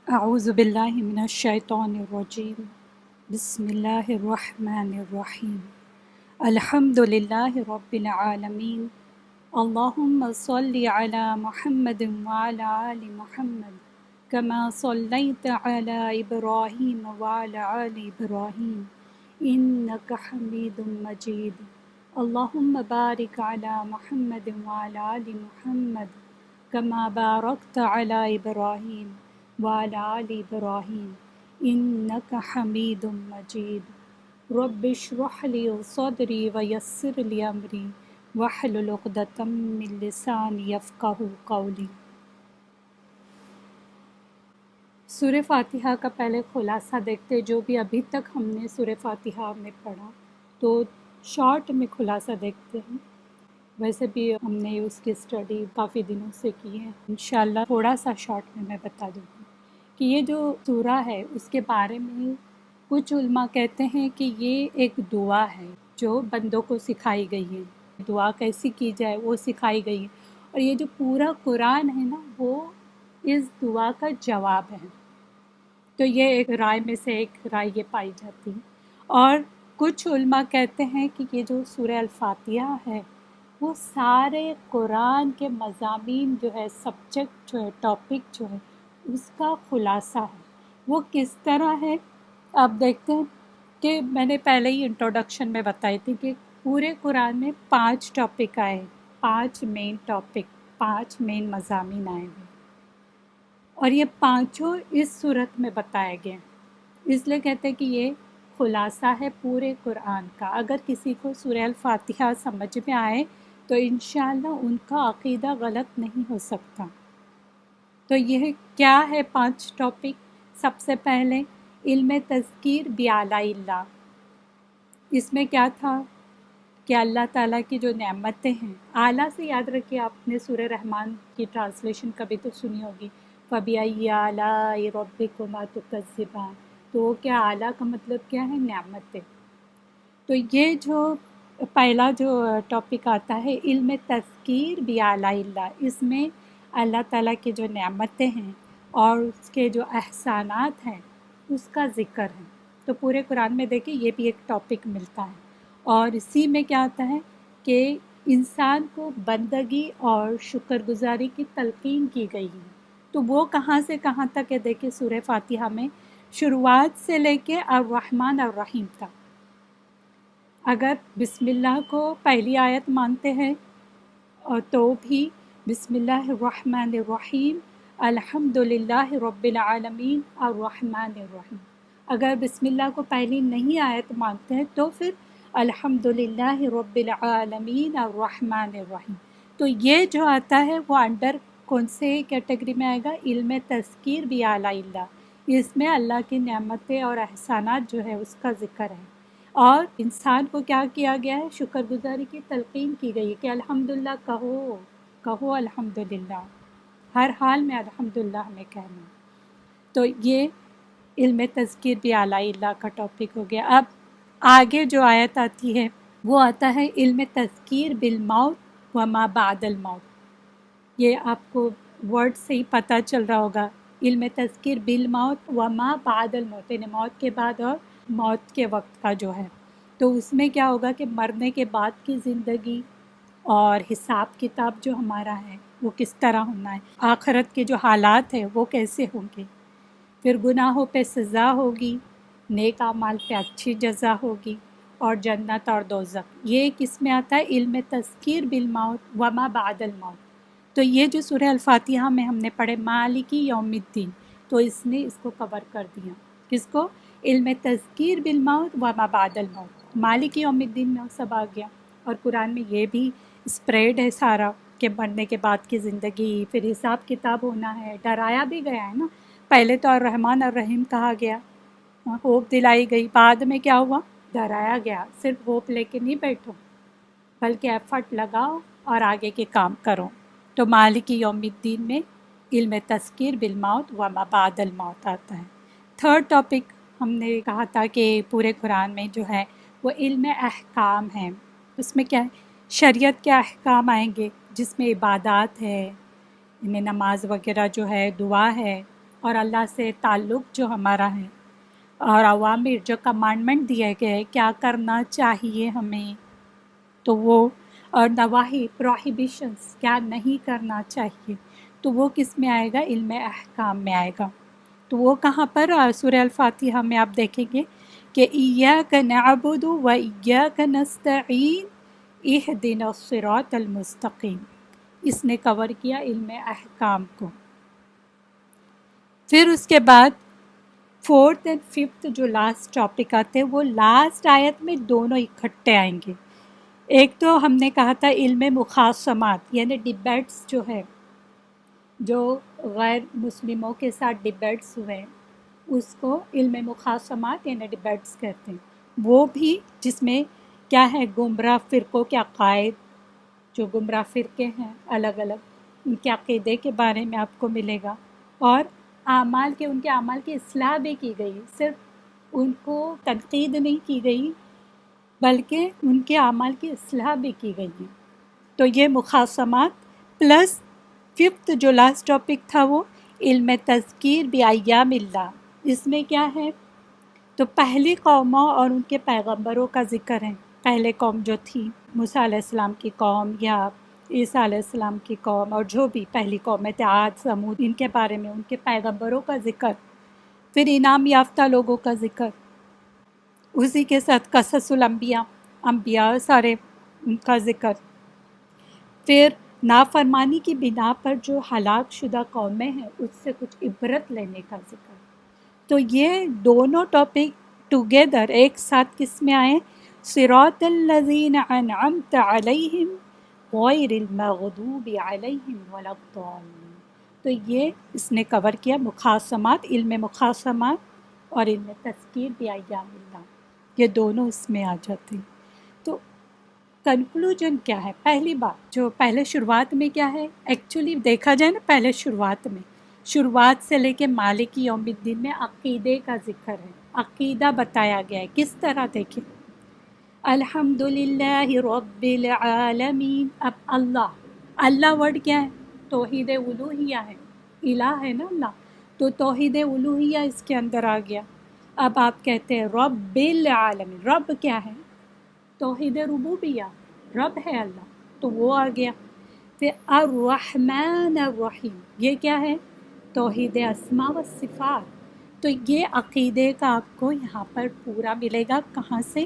اعوذ باللہ من الشیطان الرجیم بسم اللہ الرحمن الرحیم الحمد للہ رب العالمین اللہم صلی علی محمد وعلی آل محمد کما صلیت علی ابراہیم وعلی آل ابراہیم انک حمید مجید اللہم بارک علی محمد وعلی آل محمد کما بارکت علی ابراہیم وعلی آل ابراہیم انک حمید مجید رب اشرح لی صدری ویسر لی امری واحلل عقدۃ من لسانی یفقہوا قولی۔ سورہ فاتحہ کا پہلے خلاصہ دیکھتے، جو بھی ابھی تک ہم نے سورہ فاتحہ میں پڑھا تو شارٹ میں خلاصہ دیکھتے ہیں۔ ویسے بھی ہم نے اس کی اسٹڈی کافی دنوں سے کی ہے، انشاءاللہ تھوڑا سا شارٹ میں بتا دوں گی کہ یہ جو سورہ ہے اس کے بارے میں کچھ علماء کہتے ہیں کہ یہ ایک دعا ہے جو بندوں کو سکھائی گئی ہے، دعا کیسی کی جائے وہ سکھائی گئی ہے، اور یہ جو پورا قرآن ہے نا وہ اس دعا کا جواب ہے۔ تو یہ ایک رائے میں سے ایک رائے یہ پائی جاتی ہے۔ اور کچھ علماء کہتے ہیں کہ یہ جو سورہ الفاتحہ ہے وہ سارے قرآن کے مضامین جو ہے، سبجیکٹ جو ہے، ٹاپک جو ہے اس کا خلاصہ ہے۔ وہ کس طرح ہے آپ دیکھتے ہیں کہ میں نے پہلے ہی انٹروڈکشن میں بتائی تھی کہ پورے قرآن میں 5 ٹاپک آئے، 5 مین ٹاپک، 5 مین مضامین آئے ہوئے، اور یہ پانچوں اس صورت میں بتائے گئے ہیں۔ اس لیے کہتے ہیں کہ یہ خلاصہ ہے پورے قرآن کا۔ اگر کسی کو سورہ الفاتحہ سمجھ میں آئے تو انشاءاللہ ان کا عقیدہ غلط نہیں ہو سکتا۔ تو یہ کیا ہے 5 ٹاپک؟ سب سے پہلے علم تذکیر بآلاء اللہ۔ اس میں کیا تھا کہ اللہ تعالیٰ کی جو نعمتیں ہیں، اعلیٰ سے یاد رکھیے، آپ نے سورہ رحمان کی ٹرانسلیشن کبھی تو سنی ہوگی، فَبِأَيِّ آلَاءِ رَبِّكُمَا تُكَذِّبَانِ۔ تو وہ کیا، اعلیٰ کا مطلب کیا ہے؟ نعمتیں۔ تو یہ جو پہلا جو ٹاپک آتا ہے علم تذکیر بآلاء اللہ، اس میں اللہ تعالیٰ کی جو نعمتیں ہیں اور اس کے جو احسانات ہیں اس کا ذکر ہے۔ تو پورے قرآن میں دیکھیں یہ بھی ایک ٹاپک ملتا ہے، اور اسی میں کیا ہوتا ہے کہ انسان کو بندگی اور شکر گزاری کی تلقین کی گئی ہے۔ تو وہ کہاں سے کہاں تک ہے دیکھیں، سورہ فاتحہ میں شروعات سے لے کے الرحمن الرحیم تک۔ اگر بسم اللہ کو پہلی آیت مانتے ہیں اور تو بھی بسم اللہ الرحمن الرحیم الحمد للہ رب العالمین الرحمن الرحیم۔ اگر بسم اللہ کو پہلی نہیں آیت مانتے ہیں تو پھر الحمد للہ رب العالمین الرحمن الرحیم۔ تو یہ جو آتا ہے وہ انڈر کون سے کیٹیگری میں آئے گا؟ علم تذکیر بآلاء اللہ۔ اس میں اللہ کی نعمتیں اور احسانات جو ہے اس کا ذکر ہے، اور انسان کو کیا کیا گیا ہے؟ شکر گزاری کی تلقین کی گئی ہے کہ الحمدللہ کہو الحمدللہ، ہر حال میں الحمدللہ ہمیں کہنا۔ تو یہ علم تذکیر بآلاء اللہ کا ٹاپک ہو گیا۔ اب آگے جو آیت آتی ہے وہ آتا ہے علم تذکیر بالموت وما بعد الموت۔ یہ آپ کو ورڈ سے ہی پتہ چل رہا ہوگا، علم تذکیر بالموت وما بعد الموت، یعنی موت کے بعد اور موت کے وقت کا جو ہے۔ تو اس میں کیا ہوگا کہ مرنے کے بعد کی زندگی اور حساب کتاب جو ہمارا ہے وہ کس طرح ہونا ہے، آخرت کے جو حالات ہیں وہ کیسے ہوں گے، پھر گناہوں پہ سزا ہوگی، نیک اعمال پہ اچھی جزا ہوگی، اور جنت اور دوزخ۔ یہ کس میں آتا ہے؟ علم تذکیر بالموت وما بعد الموت۔ تو یہ جو سورہ الفاتحہ میں ہم نے پڑھے مالکی یوم الدین، تو اس نے اس کو کور کر دیا۔ کس کو؟ علم تذکیر بالموت وما بعد الموت، مالک یوم الدین میں سب آ گیا۔ اور قرآن میں یہ بھی اسپریڈ ہے سارا کہ مرنے کے بعد کی زندگی، پھر حساب کتاب ہونا ہے، ڈرایا بھی گیا ہے نا۔ پہلے تو الرحمن الرحیم کہا گیا، ہوپ دلائی گئی، بعد میں کیا ہوا؟ ڈرایا گیا۔ صرف ہوپ لے کے نہیں بیٹھو بلکہ ایفرٹ لگاؤ اور آگے کے کام کرو۔ تو مالک یوم الدین میں علم تذکیر بالموت وما بعد الموت آتا ہے۔ تھرڈ ٹاپک ہم نے کہا تھا کہ پورے قرآن میں جو ہے وہ علم احکام ہے۔ اس میں کیا ہے؟ شریعت کے احکام آئیں گے، جس میں عبادات ہے، نماز وغیرہ جو ہے، دعا ہے، اور اللہ سے تعلق جو ہمارا ہے، اور اوامر جو کمانڈمنٹ دیے گئے کیا کرنا چاہیے ہمیں، تو وہ، اور نواہی پروہیبیشنس کیا نہیں کرنا چاہیے، تو وہ کس میں آئے گا؟ علم احکام میں آئے گا۔ تو وہ کہاں پر؟ سورہ الفاتحہ میں آپ دیکھیں گے کہ ایاک نعبد و ایاک نستعین اہدنا الصراط المستقیم، اس نے کور کیا علم احکام کو۔ پھر اس کے بعد فورتھ اینڈ ففتھ جو لاسٹ ٹاپک آتے ہیں، وہ لاسٹ آیت میں دونوں اکٹھے آئیں گے۔ ایک تو ہم نے کہا تھا علم مخاصمات، یعنی ڈیبیٹس جو ہے، جو غیر مسلموں کے ساتھ ڈیبیٹس ہوئے، اس کو علم مخاصمات یعنی ڈیبیٹس کہتے ہیں۔ وہ بھی جس میں کیا ہے؟ گمراہ فرقوں کے عقائد، جو گمراہ فرقے ہیں الگ الگ، ان کے عقیدے کے بارے میں آپ کو ملے گا، اور اعمال کے، ان کے اعمال کی اصلاح بھی کی گئی، صرف ان کو تنقید نہیں کی گئی بلکہ ان کے اعمال کی اصلاح بھی کی گئی ہے۔ تو یہ مخاصمات پلس ففتھ جو لاسٹ ٹاپک تھا وہ علم تذکیر بایام اللہ۔ اس میں کیا ہے؟ تو پہلی قوموں اور ان کے پیغمبروں کا ذکر ہے۔ پہلے قوم جو تھی موسیٰ علیہ السلام کی قوم یا عیسیٰ علیہ السلام کی قوم، اور جو بھی پہلی قوم ہے، عاد ثمود، ان کے بارے میں، ان کے پیغمبروں کا ذکر۔ پھر انعام یافتہ لوگوں کا ذکر، اسی کے ساتھ قصص الانبیاء، انبیاء سارے ان کا ذکر۔ پھر نافرمانی کی بنا پر جو ہلاک شدہ قومیں ہیں، اس سے کچھ عبرت لینے کا ذکر۔ تو یہ دونوں ٹاپک ٹوگیدر ایک ساتھ کس میں آئے؟ صراط الذین انعمت علیہم غیر المغضوب علیہم ولا الضالین۔ تو یہ اس نے کور کیا مخاصمات، علم مخاصمات اور علم تذکیر بایام اللہ، یہ دونوں اس میں آ جاتے ہیں۔ تو کنکلوژن کیا ہے؟ پہلی بات جو پہلے شروعات میں کیا ہے، ایکچولی دیکھا جائے نا، پہلے شروعات سے لے کے مالک یوم الدین میں عقیدے کا ذکر ہے، عقیدہ بتایا گیا ہے کس طرح۔ دیکھیں الحمدللہ رب العالمین، اب اللہ ورڈ کیا ہے؟ توحید الوہیہ ہے، الہ ہے نا اللہ، تو توحید الوہیہ اس کے اندر آ گیا۔ اب آپ کہتے ہیں رب العالمین، رب کیا ہے؟ توحید ربوبیہ، رب ہے اللہ، تو وہ آ گیا۔ پھر الرحمن الرحیم، یہ کیا ہے؟ توحید اسماء و صفات۔ تو یہ عقیدے کا آپ کو یہاں پر پورا ملے گا۔ کہاں سے؟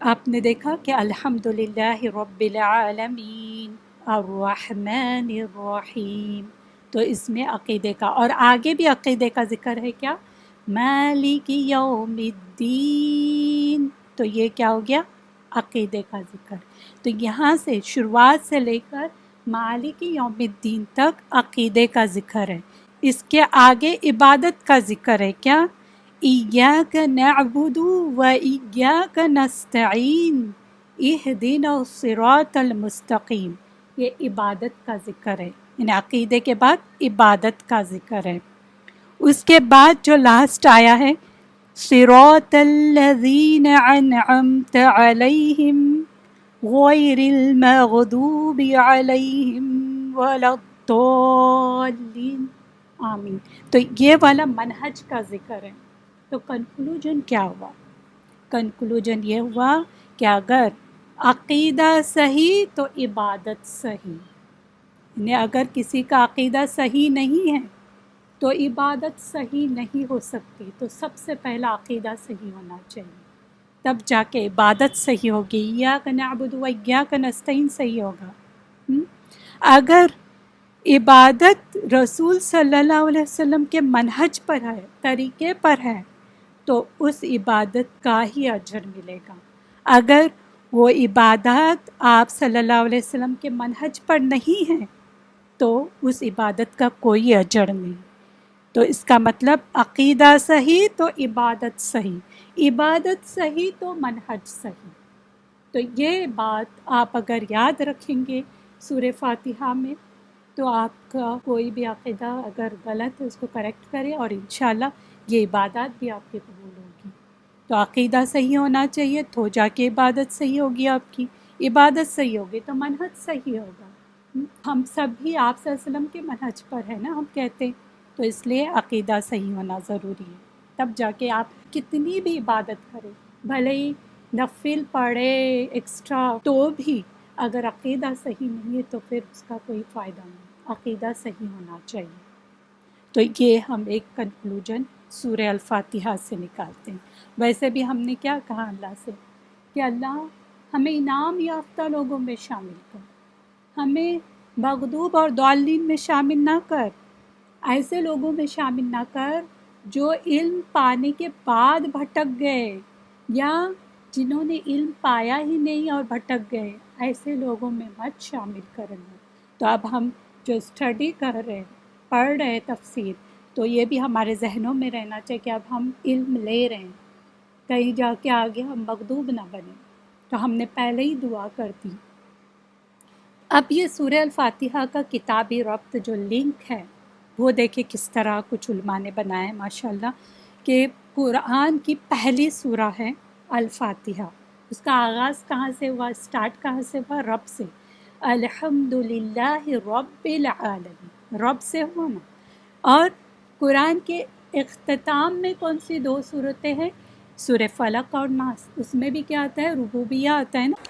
آپ نے دیکھا کہ الحمدللہ رب العالمین الرحمن الرحیم، تو اس میں عقیدے کا، اور آگے بھی عقیدے کا ذکر ہے کیا؟ مالک یوم الدین، تو یہ کیا ہو گیا؟ عقیدے کا ذکر۔ تو یہاں سے شروعات سے لے کر مالک یوم الدین تک عقیدے کا ذکر ہے۔ اس کے آگے عبادت کا ذکر ہے کیا؟ ایاک نعبد و ایاک نستعین اہدنا الصراط المستقیم، یہ عبادت کا ذکر ہے، یعنی عقیدے کے بعد عبادت کا ذکر ہے۔ اس کے بعد جو لاسٹ آیا ہے صراط الذین انعمت علیہم غیر المغضوب علیہم ولا الضالین، آمین۔ تو یہ والا منہج کا ذکر ہے۔ تو کنکلوژن کیا ہوا؟ کنکلوژن یہ ہوا کہ اگر عقیدہ صحیح تو عبادت صحیح، یعنی اگر کسی کا عقیدہ صحیح نہیں ہے تو عبادت صحیح نہیں ہو سکتی۔ تو سب سے پہلا عقیدہ صحیح ہونا چاہیے، تب جا کے عبادت صحیح ہوگی۔ ایاک نعبد و ایاک نستعین صحیح ہوگا۔ اگر عبادت رسول صلی اللہ علیہ وسلم کے منہج پر ہے، طریقے پر ہے، تو اس عبادت کا ہی اجر ملے گا۔ اگر وہ عبادت آپ صلی اللہ علیہ وسلم کے منہج پر نہیں ہے تو اس عبادت کا کوئی اجر نہیں۔ تو اس کا مطلب عقیدہ صحیح تو عبادت صحیح، عبادت صحیح تو منہج صحیح۔ تو یہ بات آپ اگر یاد رکھیں گے سورہ فاتحہ میں، تو آپ کا کوئی بھی عقیدہ اگر غلط ہے اس کو کریکٹ کریں، اور انشاءاللہ یہ عبادات بھی آپ کی قبول ہوگی۔ تو عقیدہ صحیح ہونا چاہیے تو جا کے عبادت صحیح ہوگی، آپ کی عبادت صحیح ہوگی تو منہج صحیح ہوگا۔ ہم سب بھی آپ صلی اللہ علیہ وسلم کے منہج پر ہے نا، ہم کہتے ہیں تو اس لیے عقیدہ صحیح ہونا ضروری ہے، تب جا کے آپ کتنی بھی عبادت کریں، بھلے ہی نفل پڑھے ایکسٹرا، تو بھی اگر عقیدہ صحیح نہیں ہے تو پھر اس کا کوئی فائدہ نہیں، عقیدہ صحیح ہونا چاہیے۔ تو یہ ہم ایک کنکلوژن سورہ الفاتحہ سے نکالتے ہیں۔ ویسے بھی ہم نے کیا کہا اللہ سے کہ اللہ ہمیں انعام یافتہ لوگوں میں شامل کر، ہمیں مغضوب اور ضالین میں شامل نہ کر، ایسے لوگوں میں شامل نہ کر جو علم پانے کے بعد بھٹک گئے، یا جنہوں نے علم پایا ہی نہیں اور بھٹک گئے، ایسے لوگوں میں مت شامل کرنا۔ تو اب ہم جو اسٹڈی کر رہے ہیں، پڑھ رہے ہیں تفسیر، تو یہ بھی ہمارے ذہنوں میں رہنا چاہیے کہ اب ہم علم لے رہے ہیں، کہیں جا کے آگے ہم مغضوب نہ بنیں، تو ہم نے پہلے ہی دعا کر دی۔ اب یہ سورہ الفاتحہ کا کتابی ربط جو لنک ہے وہ دیکھیں کس طرح کچھ علماء نے بنایا ہے ماشاءاللہ، کہ قرآن کی پہلی سورہ ہے الفاتحہ، اس کا آغاز کہاں سے ہوا، اسٹارٹ کہاں سے ہوا، رب سے، الحمدللہ رب العالمین، رب سے ہوا نا۔ اور قرآن کے اختتام میں کون سی دو صورتیں ہیں، سورہ فلق اور ناس، اس میں بھی کیا آتا ہے، ربوبیہ آتا ہے نا،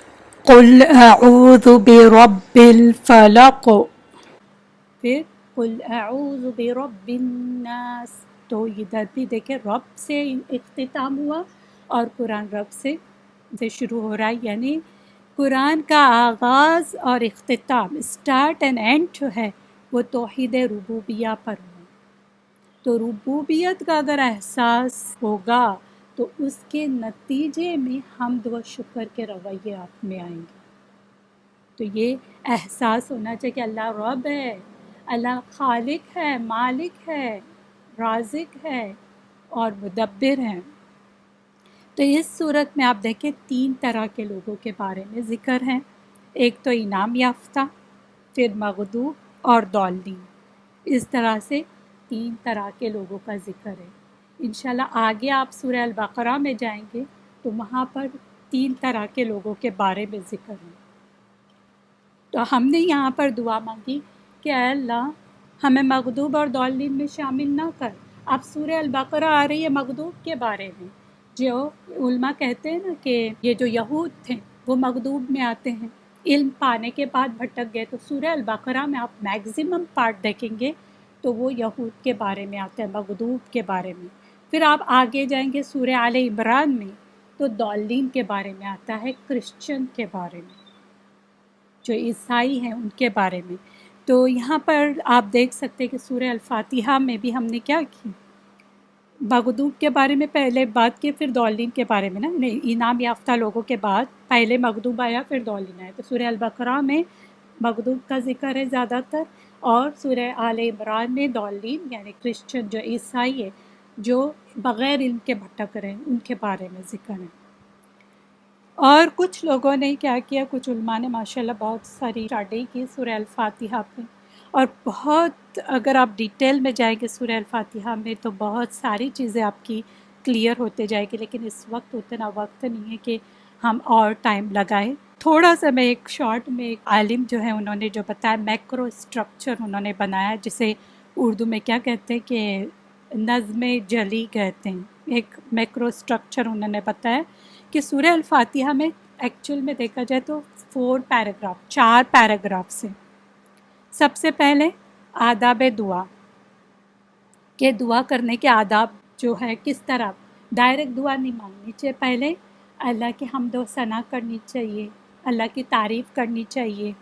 قل اعوذ برب الفلق، پھر قل اعوذ برب الناس، تو ادھر بھی دیکھیں رب سے اختتام ہوا اور قرآن رب سے شروع ہو رہا ہے، یعنی قرآن کا آغاز اور اختتام، اسٹارٹ اینڈ اینڈ جو ہے وہ توحید ربوبیہ پر ہوا۔ تو ربوبیت کا اگر احساس ہوگا تو اس کے نتیجے میں حمد و شکر کے رویے آپ میں آئیں گے۔ تو یہ احساس ہونا چاہیے کہ اللہ رب ہے، اللہ خالق ہے، مالک ہے، رازق ہے اور مدبر ہے۔ تو اس صورت میں آپ دیکھیں 3 طرح کے لوگوں کے بارے میں ذکر ہے، ایک تو انعام یافتہ، پھر مغضوب اور ضالین، اس طرح سے 3 طرح کے لوگوں کا ذکر ہے۔ انشاءاللہ آگے آپ سورہ البقرہ میں جائیں گے تو وہاں پر 3 طرح کے لوگوں کے بارے میں ذکر ہے۔ تو ہم نے یہاں پر دعا مانگی کہ اے اللہ ہمیں مغضوب اور ضالین میں شامل نہ کر۔ اب سورہ البقرہ آ رہی ہے مغضوب کے بارے میں، جو علماء کہتے ہیں نا کہ یہ جو یہود تھے وہ مغضوب میں آتے ہیں، علم پانے کے بعد بھٹک گئے، تو سورہ البقرہ میں آپ میگزیمم پارٹ دیکھیں گے تو وہ یہود کے بارے میں آتا ہے، مغضوب کے بارے میں۔ پھر آپ آگے جائیں گے سورہ آل عمران میں تو ضالین کے بارے میں آتا ہے، کرسچن کے بارے میں، جو عیسائی ہیں ان کے بارے میں۔ تو یہاں پر آپ دیکھ سکتے ہیں کہ سورہ الفاتحہ میں بھی ہم نے کیا کی، مغضوب کے بارے میں پہلے بات کی، پھر ضالین کے بارے میں نا، انعام یافتہ لوگوں کے بعد پہلے مغضوب آیا پھر ضالین آیا۔ تو سورہ البقرہ میں مغضوب کا ذکر ہے زیادہ تر، اور سورہ آل عمران میں ضالین یعنی کرسچن جو عیسائی ہے، جو بغیر علم کے بھٹک رہے ہیں، ان کے بارے میں ذکر ہے۔ اور کچھ لوگوں نے کیا کیا، کچھ علماء نے ماشاءاللہ بہت ساری اسٹڈی کی سورہ الفاتحہ پہ، اور بہت اگر آپ ڈیٹیل میں جائیں گے سورہ الفاتحہ میں تو بہت ساری چیزیں آپ کی کلیئر ہوتے جائے گی، لیکن اس وقت اتنا وقت نہیں ہے کہ ہم اور ٹائم لگائیں۔ تھوڑا سا میں ایک شارٹ میں، ایک عالم جو ہے انہوں نے جو بتایا میکرو اسٹرکچر انہوں نے بنایا، جسے اردو میں کیا کہتے ہیں کہ نظم جلی کہتے ہیں، ایک میکرو اسٹرکچر انہوں نے بتایا کہ سورہ الفاتحہ میں ایکچول میں دیکھا جائے تو 4 پیراگراف ہیں۔ سب سے پہلے آداب دعا، کہ دعا کرنے کے آداب جو ہے کس طرح، ڈائریکٹ دعا نہیں مانگنی چاہیے، پہلے اللہ کی حمد و ثنا کرنی چاہیے، اللہ کی تعریف کرنی چاہیے،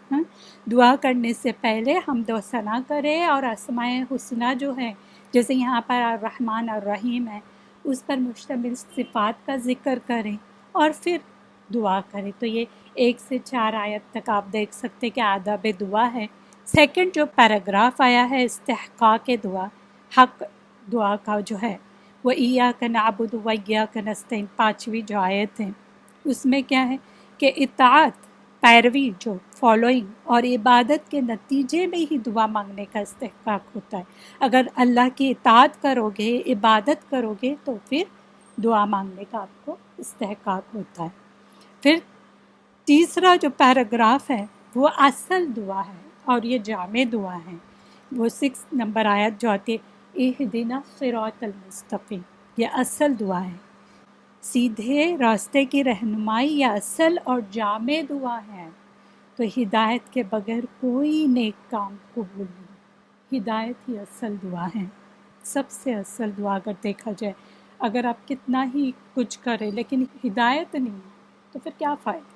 دعا کرنے سے پہلے حمد و ثنا کرے، اور اسماء حسنہ جو ہے جیسے یہاں پر الرحمن الرحیم ہے اس پر مشتمل صفات کا ذکر کریں اور پھر دعا کریں۔ تو یہ 1 سے 4 آیت تک آپ دیکھ سکتے کہ آداب دعا ہے۔ سیکنڈ جو پیراگراف آیا ہے استحقاق دعا، حق دعا کا جو ہے وہ ایاک نعبد و ایاک نستعین، 5ویں جو آیت ہے اس میں کیا ہے کہ اطاعت، پیروی، جو فالوئنگ اور عبادت کے نتیجے میں ہی دعا مانگنے کا استحقاق ہوتا ہے۔ اگر اللہ کی اطاعت کرو گے، عبادت کرو گے تو پھر دعا مانگنے کا آپ کو استحقاق ہوتا ہے۔ پھر تیسرا جو پیراگراف ہے وہ اصل دعا ہے اور یہ جامع دعا ہے، وہ 6 نمبر آیت جو آتی ہے اہدنا الصراط المستقیم، یہ اصل دعا ہے، سیدھے راستے کی رہنمائی یہ اصل اور جامع دعا ہے۔ تو ہدایت کے بغیر کوئی نیک کام قبول نہیں، ہدایت ہی اصل دعا ہے، سب سے اصل دعا اگر دیکھا جائے۔ اگر آپ کتنا ہی کچھ کریں لیکن ہدایت نہیں تو پھر کیا فائدہ،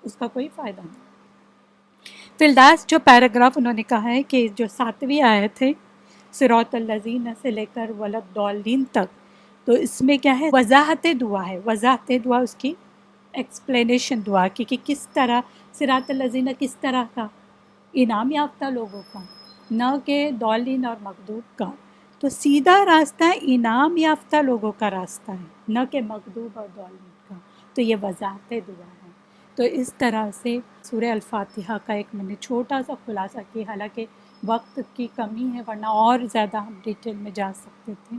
اس کا کوئی فائدہ نہیں۔ فی الداس جو پیراگراف انہوں نے کہا ہے کہ جو 7ویں آیت ہے صراط الذین سے لے کر ولدالدین تک، تو اس میں کیا ہے، وضاحت دعا ہے، وضاحت دعا اس کی ایکسپلینیشن دعا کی کہ کس طرح صراط الذین، کس طرح کا، انعام یافتہ لوگوں کا، نہ کہ ضالین اور مغضوب کا۔ تو سیدھا راستہ انعام یافتہ لوگوں کا راستہ ہے، نہ کہ مغضوب اور ضالین کا۔ تو یہ وضاحت دعا ہے۔ تو اس طرح سے سورہ الفاتحہ کا ایک میں نے چھوٹا سا خلاصہ کیا، حالانکہ وقت کی کمی ہے ورنہ اور زیادہ ہم ڈیٹیل میں جا سکتے تھے۔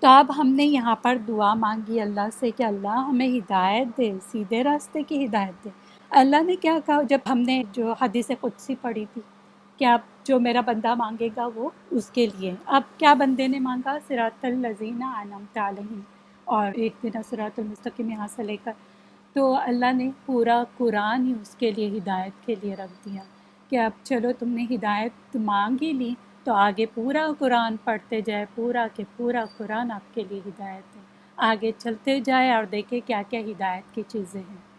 تو اب ہم نے یہاں پر دعا مانگی اللہ سے کہ اللہ ہمیں ہدایت دے، سیدھے راستے کی ہدایت دے۔ اللہ نے کیا کہا جب ہم نے جو حدیث قدسی پڑھی تھی کہ اب جو میرا بندہ مانگے گا وہ اس کے لیے، اب کیا بندے نے مانگا، صراط الذین انعمت علیہم اور اہدنا صراط المستقیم یہاں سے لے کر، تو اللہ نے پورا قرآن ہی اس کے لیے ہدایت کے لیے رکھ دیا کہ اب چلو تم نے ہدایت مانگ ہی لی تو آگے پورا قرآن پڑھتے جائے، پورا کہ پورا قرآن آپ کے لیے ہدایت ہے، آگے چلتے جائے اور دیکھیں کیا کیا ہدایت کی چیزیں ہیں۔